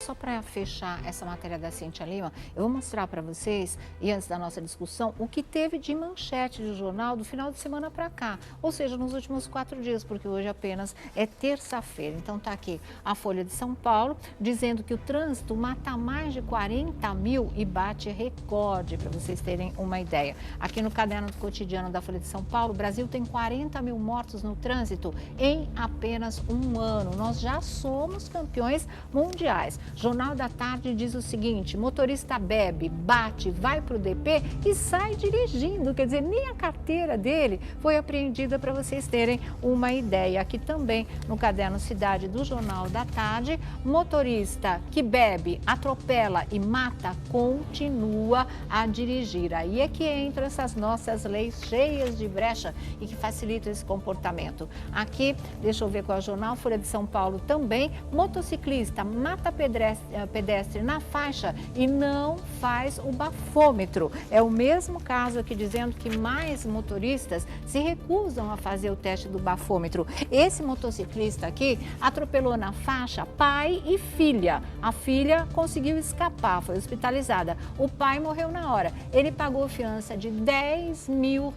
Só para fechar essa matéria da Cíntia Lima, eu vou mostrar para vocês, e antes da nossa discussão, o que teve de manchete de jornal do final de semana para cá, ou seja, nos últimos 4 dias, porque hoje apenas é terça-feira. Então tá aqui a Folha de São Paulo, dizendo que o trânsito mata mais de 40 mil e bate recorde, para vocês terem uma ideia. Aqui no caderno do cotidiano da Folha de São Paulo, o Brasil tem 40 mil mortos no trânsito em apenas um ano. Nós já somos campeões mundiais. Jornal da Tarde diz o seguinte: motorista bebe, bate, vai para o DP e sai dirigindo. Quer dizer, nem a carteira dele foi apreendida, para vocês terem uma ideia. Aqui também no caderno Cidade do Jornal da Tarde, motorista que bebe, atropela e mata continua a dirigir. Aí é que entram essas nossas leis cheias de brecha e que facilitam esse comportamento. Aqui, deixa eu ver qual é o jornal, Folha de São Paulo também, motociclista mata pedestre na faixa e não faz o bafômetro. É o mesmo caso aqui, dizendo que mais motoristas se recusam a fazer o teste do bafômetro. Esse motociclista aqui atropelou na faixa pai e filha. A filha conseguiu escapar, foi hospitalizada. O pai morreu na hora. Ele pagou fiança de R$10 mil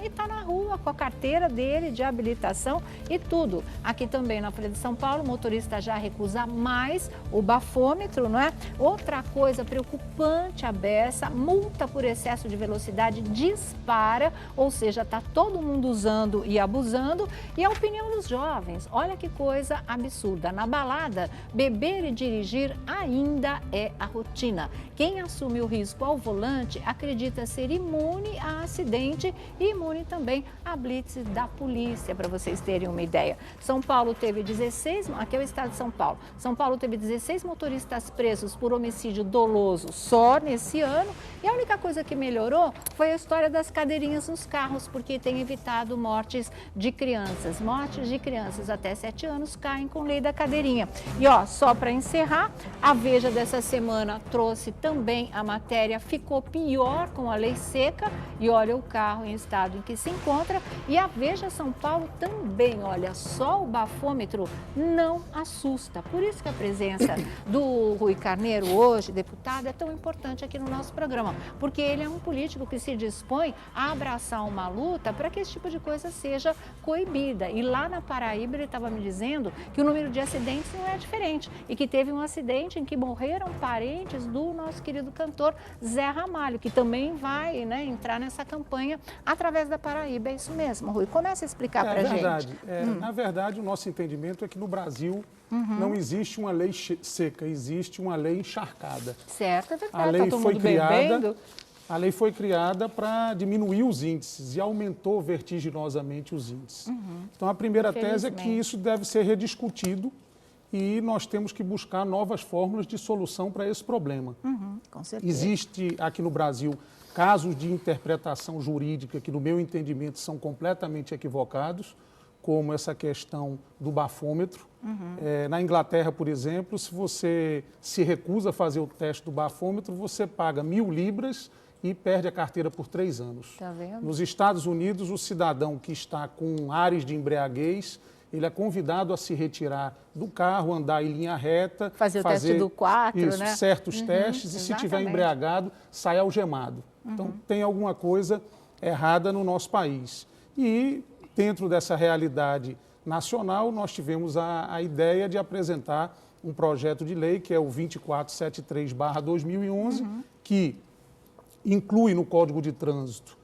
e está na rua com a carteira dele de habilitação e tudo. Aqui também na Folha de São Paulo, o motorista já recusa mais o bafômetro, não é? Outra coisa preocupante a beça, multa por excesso de velocidade dispara, ou seja, está todo mundo usando e abusando. E a opinião dos jovens, olha que coisa absurda. Na balada, beber e dirigir ainda é a rotina. Quem assume o risco ao volante acredita ser imune a acidente e imune também a blitz da polícia, para vocês terem uma ideia. São Paulo teve 16, aqui é o estado de São Paulo. São Paulo teve 16 motoristas presos por homicídio doloso só nesse ano, e a única coisa que melhorou foi a história das cadeirinhas nos carros, porque tem evitado mortes de crianças. Mortes de crianças até 7 anos caem com lei da cadeirinha. E ó, só para encerrar, a Veja dessa semana trouxe também a matéria: ficou pior com a lei seca, e olha o carro em estado em que se encontra. E a Veja São Paulo também, olha, só o bafômetro não assusta. Por isso que a presença do Rui Carneiro hoje, deputado, é tão importante aqui no nosso programa, porque ele é um político que se dispõe a abraçar uma luta para que esse tipo de coisa seja coibida. E lá na Paraíba ele estava me dizendo que o número de acidentes não é diferente e que teve um acidente em que morreram parentes do nosso querido cantor Zé Ramalho, que também vai, né, entrar nessa campanha através da Paraíba. É isso mesmo, Rui? Começa a explicar para a gente. Na verdade, o nosso entendimento é que no Brasil não existe uma lei seca, existe uma lei encharcada. Certo, é verdade. A lei tá foi criada, bebendo. a lei foi criada para diminuir os índices e aumentou vertiginosamente os índices. Então, a primeira tese é que isso deve ser rediscutido e nós temos que buscar novas fórmulas de solução para esse problema. Com certeza. Existe aqui no Brasil casos de interpretação jurídica que, no meu entendimento, são completamente equivocados, como essa questão do bafômetro. Na Inglaterra, por exemplo, se você se recusa a fazer o teste do bafômetro, você paga 1.000 libras e perde a carteira por 3 anos. Tá vendo? Nos Estados Unidos, o cidadão que está com ares de embriaguez, ele é convidado a se retirar do carro, andar em linha reta, fazer o teste do 4, né? Certos testes, e se tiver embriagado, sai algemado. Então, tem alguma coisa errada no nosso país. E, dentro dessa realidade nacional, nós tivemos a ideia de apresentar um projeto de lei, que é o 2473/2011, que inclui no Código de Trânsito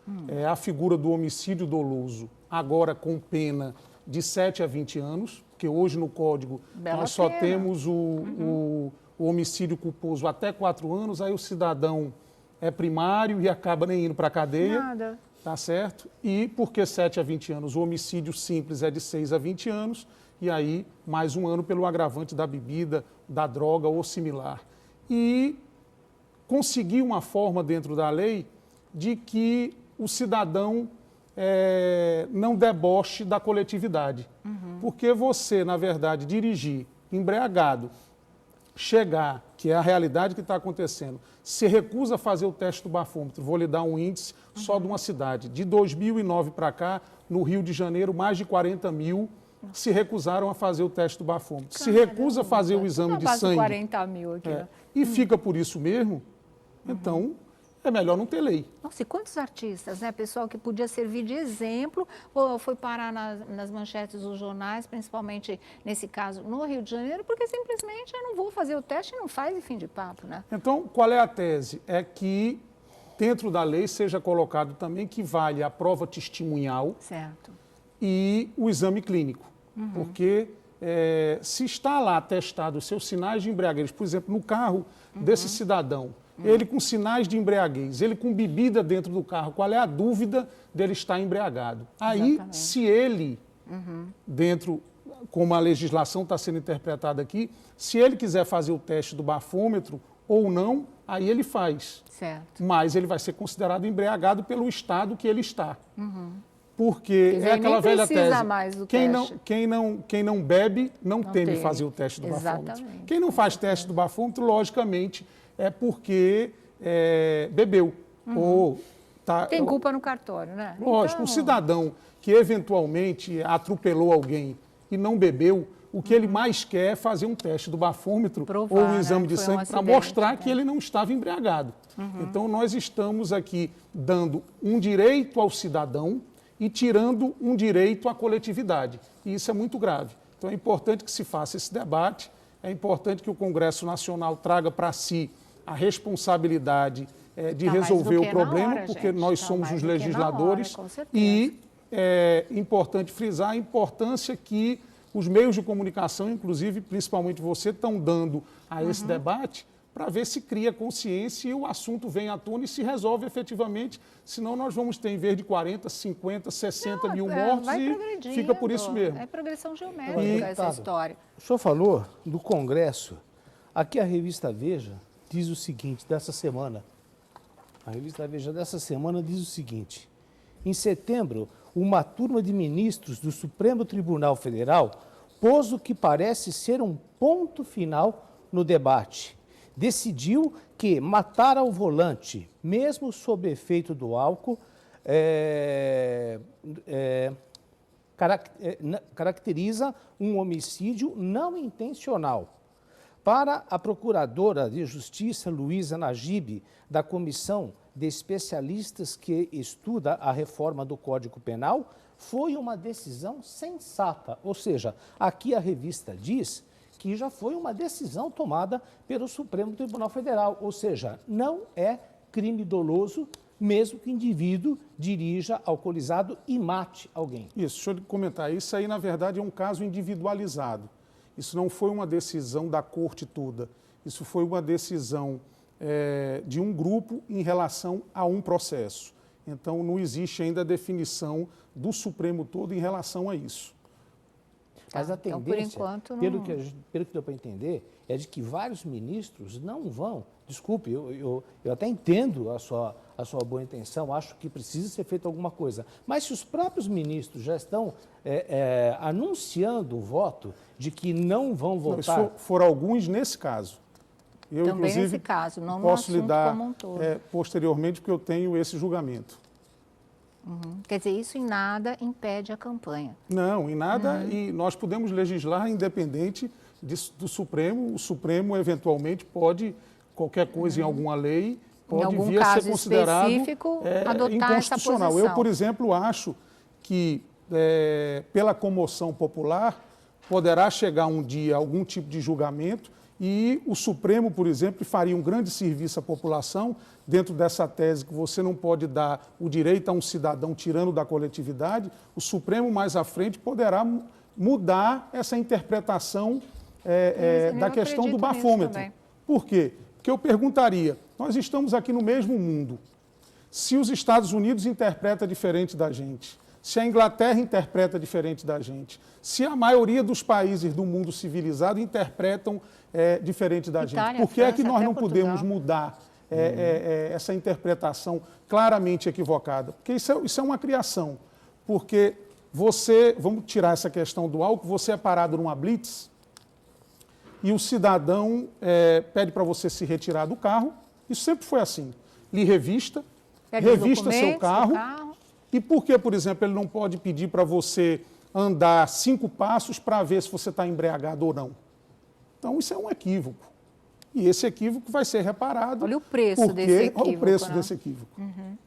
a figura do homicídio doloso, agora com pena de 7 a 20 anos, porque hoje no Código nós só temos o homicídio culposo até 4 anos, aí o cidadão é primário e acaba nem indo para a cadeia. Nada. Tá certo? E porque 7 a 20 anos, o homicídio simples é de 6 a 20 anos, e aí mais 1 ano pelo agravante da bebida, da droga ou similar. E conseguir uma forma dentro da lei de que o cidadão não deboche da coletividade. Porque você, na verdade, dirigir embriagado, chegar, que é a realidade que está acontecendo, se recusa a fazer o teste do bafômetro, vou lhe dar um índice só de uma cidade. De 2009 para cá, no Rio de Janeiro, mais de 40 mil se recusaram a fazer o teste do bafômetro. Se recusa a fazer o exame de sangue 40 mil aqui, né? e fica por isso mesmo, então é melhor não ter lei. Nossa, e quantos artistas, né? Pessoal que podia servir de exemplo, ou foi parar nas manchetes dos jornais, principalmente nesse caso no Rio de Janeiro, porque simplesmente eu não vou fazer o teste e não faz e fim de papo, né? Então, qual é a tese? É que dentro da lei seja colocado também que vale a prova testemunhal Certo. e o exame clínico. Porque se está lá testado os seus sinais de embriaguez, por exemplo, no carro desse cidadão, ele com sinais de embriaguez, ele com bebida dentro do carro, qual é a dúvida dele estar embriagado? Aí, Exatamente. se ele, dentro, como a legislação está sendo interpretada aqui, se ele quiser fazer o teste do bafômetro ou não, aí ele faz. Certo. Mas ele vai ser considerado embriagado pelo estado que ele está. Porque Quer dizer, é aquela nem velha precisa tese. mais do Quem teste. não bebe, não teme teme. fazer o teste do bafômetro. Exatamente. Quem não faz teste do bafômetro, logicamente, é porque bebeu. Ou Tem culpa no cartório, né? Lógico, Então, um cidadão que eventualmente atropelou alguém e não bebeu, o que ele mais quer é fazer um teste do bafômetro Provar, ou um exame né, de que foi um sangue para acidente, mostrar né? que ele não estava embriagado. Então, nós estamos aqui dando um direito ao cidadão e tirando um direito à coletividade. E isso é muito grave. Então, é importante que se faça esse debate, é importante que o Congresso Nacional traga para si a responsabilidade de Tá mais resolver do o que problema, na hora, porque gente. nós Tá somos mais os do que na hora, legisladores com certeza. e é importante frisar a importância que os meios de comunicação, inclusive, principalmente você, estão dando a esse debate para ver se cria consciência e o assunto vem à tona e se resolve efetivamente, senão nós vamos ter, em vez de 40, 50, 60 mil mortos vai e progredindo. fica por isso mesmo. É progressão geométrica essa Deputado, história. O senhor falou do Congresso. Aqui a revista Veja diz o seguinte, dessa semana. A revista Veja dessa semana diz o seguinte. Em setembro, uma turma de ministros do Supremo Tribunal Federal pôs o que parece ser um ponto final no debate. Decidiu que matar ao volante, mesmo sob efeito do álcool, caracteriza um homicídio não intencional. Para a Procuradora de Justiça, Luísa Najib, da Comissão de Especialistas que estuda a reforma do Código Penal, foi uma decisão sensata. Ou seja, aqui a revista diz que já foi uma decisão tomada pelo Supremo Tribunal Federal. Ou seja, não é crime doloso, mesmo que o indivíduo dirija alcoolizado e mate alguém. Isso, deixa eu comentar. Isso aí, na verdade, é um caso individualizado. Isso não foi uma decisão da corte toda. Isso foi uma decisão de um grupo em relação a um processo. Então, não existe ainda a definição do Supremo todo em relação a isso. Mas a então, tendência, por enquanto, não... pelo que deu para entender, é de que vários ministros não vão. Desculpe, eu até entendo a sua boa intenção, acho que precisa ser feita alguma coisa. Mas se os próprios ministros já estão anunciando o voto de que não vão votar... Não, foram alguns nesse caso. Eu, Também inclusive, nesse caso, não no posso lhe assunto dar como um todo. posteriormente, porque eu tenho esse julgamento. Quer dizer, isso em nada impede a campanha. Não, em nada, e nós podemos legislar independente do Supremo. O Supremo, eventualmente, pode, qualquer coisa em alguma lei, pode algum vir a caso ser considerado específico, adotar inconstitucional. essa Eu, posição. por exemplo, acho que, pela comoção popular, poderá chegar um dia algum tipo de julgamento e o Supremo, por exemplo, faria um grande serviço à população dentro dessa tese que você não pode dar o direito a um cidadão tirando da coletividade. O Supremo, mais à frente, poderá mudar essa interpretação da questão do bafômetro. Por quê? Porque eu perguntaria, nós estamos aqui no mesmo mundo. Se os Estados Unidos interpretam diferente da gente, se a Inglaterra interpreta diferente da gente, se a maioria dos países do mundo civilizado interpretam diferente da Itália, gente, por que é que França, nós até não podemos Portugal. mudar essa interpretação claramente equivocada? Porque isso é uma criação. Porque vamos tirar essa questão do álcool, você é parado numa blitz e o cidadão pede para você se retirar do carro, isso sempre foi assim, lhe revista seu carro. E por que, por exemplo, ele não pode pedir para você andar 5 passos para ver se você está embriagado ou não. Então, isso é um equívoco. E esse equívoco vai ser reparado. Olha o preço porque, desse equívoco. Olha o preço né? desse equívoco.